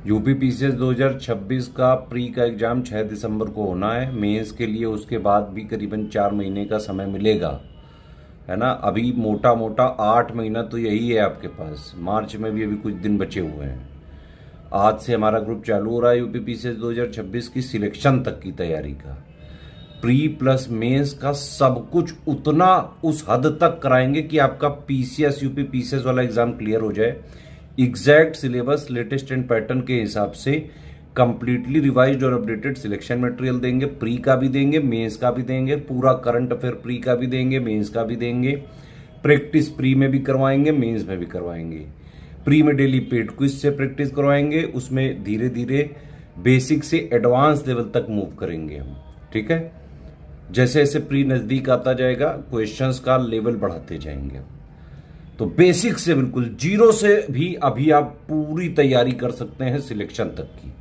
UP PCS 2026 का pre का exam 6 दिसंबर को होना है। मेंस के लिए उसके बाद भी करीबन 4 महीने का समय मिलेगा, है ना। अभी मोटा मोटा 8 महीना तो यही है आपके पास। मार्च में भी अभी कुछ दिन बचे हुए हैं। आज से हमारा ग्रुप चालू हो रहा है यूपी पीसीएस 2026 की सिलेक्शन तक की तैयारी का। प्री प्लस मेंस का सब कुछ उतना उस हद तक कराएंगे कि आपका पीसीएस यूपी पीसीएस वाला एग्जाम क्लियर हो जाए। Exact syllabus latest and pattern के हिसाब से कंप्लीटली रिवाइज्ड और अपडेटेड सिलेक्शन मटेरियल देंगे। प्री का भी देंगे, मेंस का भी देंगे, पूरा करंट अफेयर प्री का भी देंगे, मेंस का भी देंगे। प्रैक्टिस प्री में भी करवाएंगे, मेंस में भी करवाएंगे। प्री में डेली पेड क्विज से प्रैक्टिस करवाएंगे, उसमें धीरे धीरे बेसिक से एडवांस लेवल तक मूव करेंगे हम, ठीक है। जैसे जैसे प्री नजदीक आता जाएगा क्वेश्चंस का लेवल बढ़ाते जाएंगे। तो बेसिक से बिल्कुल जीरो से भी अभी आप पूरी तैयारी कर सकते हैं सिलेक्शन तक की।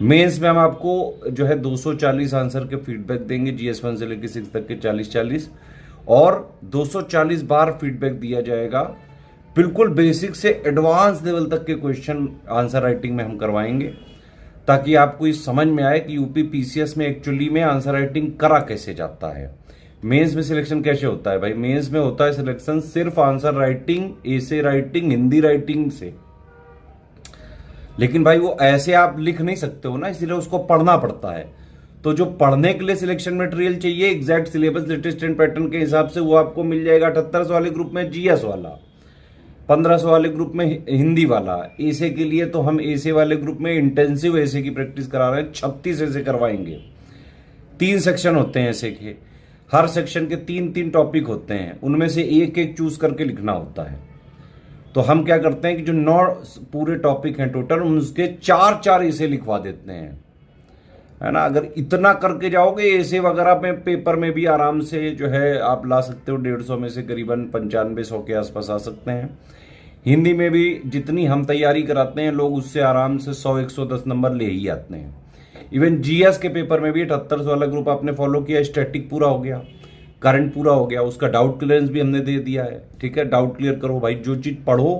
मेंस में हम आपको जो है 240 आंसर के फीडबैक देंगे, GS1 से लेकर 6 तक के 40-40 और 240 बार फीडबैक दिया जाएगा। बिल्कुल बेसिक से एडवांस लेवल तक के क्वेश्चन आंसर राइटिंग में हम करवाएंगे, ताकि आपको इस समझ में आए कि यूपी पीसीएस में एक्चुअली में आंसर राइटिंग करा कैसे जाता है। मेंस में सिलेक्शन कैसे होता है भाई? मेंस में होता है सिलेक्शन सिर्फ answer writing, essay writing, Hindi writing से। लेकिन भाई वो ऐसे आप लिख नहीं सकते हो ना, इसलिए उसको पढ़ना पड़ता है। तो जो पढ़ने के लिए सिलेक्शन मटेरियल चाहिए exact syllabus latest and pattern के हिसाब से, वो आपको मिल जाएगा 7800 वाले ग्रुप में जीएस वाला, 1500 वाले ग्रुप में हिंदी वाला। एसे के लिए तो हम एसे वाले ग्रुप में इंटेंसिव एसे की प्रैक्टिस करा रहे हैं, 36 एसे करवाएंगे। 3 सेक्शन होते हैं एसे के, हर सेक्शन के 3-3 टॉपिक होते हैं, उनमें से एक एक चूज करके लिखना होता है। तो हम क्या करते हैं कि जो 9 पूरे टॉपिक हैं टोटल, उसके 4-4 एसे लिखवा देते हैं, है ना। अगर इतना करके जाओगे एसे वगैरह में पेपर में भी आराम से जो है आप ला सकते हो। 150 में से करीबन 95-100 के आसपास आ सकते हैं। हिंदी में भी जितनी हम तैयारी कराते हैं लोग, उससे आराम से 100-110 नंबर ले ही आते हैं। इवन जीएस के पेपर में भी 7800 वाला ग्रुप आपने फॉलो किया, स्टैटिक पूरा हो गया, करंट पूरा हो गया, उसका डाउट क्लियरेंस भी हमने दे दिया है, ठीक है। डाउट क्लियर करो भाई, जो चीज पढ़ो,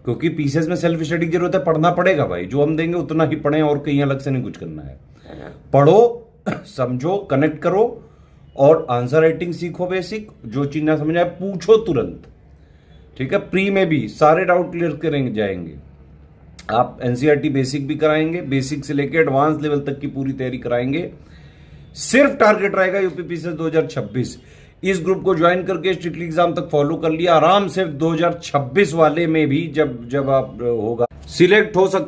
क्योंकि पीसीएस में सेल्फ स्टडी की जरूरत है, पढ़ना पड़ेगा भाई। जो हम देंगे उतना ही पढ़ें, और कहीं अलग से नहीं कुछ करना है। पढ़ो, समझो, कनेक्ट करो और आंसर राइटिंग सीखो। बेसिक जो चीज ना समझ आए पूछो तुरंत, ठीक है। प्री में भी सारे डाउट क्लियर करेंगे जाएंगे। आप एनसीईआरटी बेसिक भी कराएंगे, बेसिक से लेकर एडवांस लेवल तक की पूरी तैयारी कराएंगे। सिर्फ टारगेट रहेगा यूपी पीसीएस 2026। इस ग्रुप को ज्वाइन करके स्ट्रिक्टली एग्जाम तक फॉलो कर लिया, आराम से 2026 वाले में भी जब आप होगा सिलेक्ट हो सकते हैं।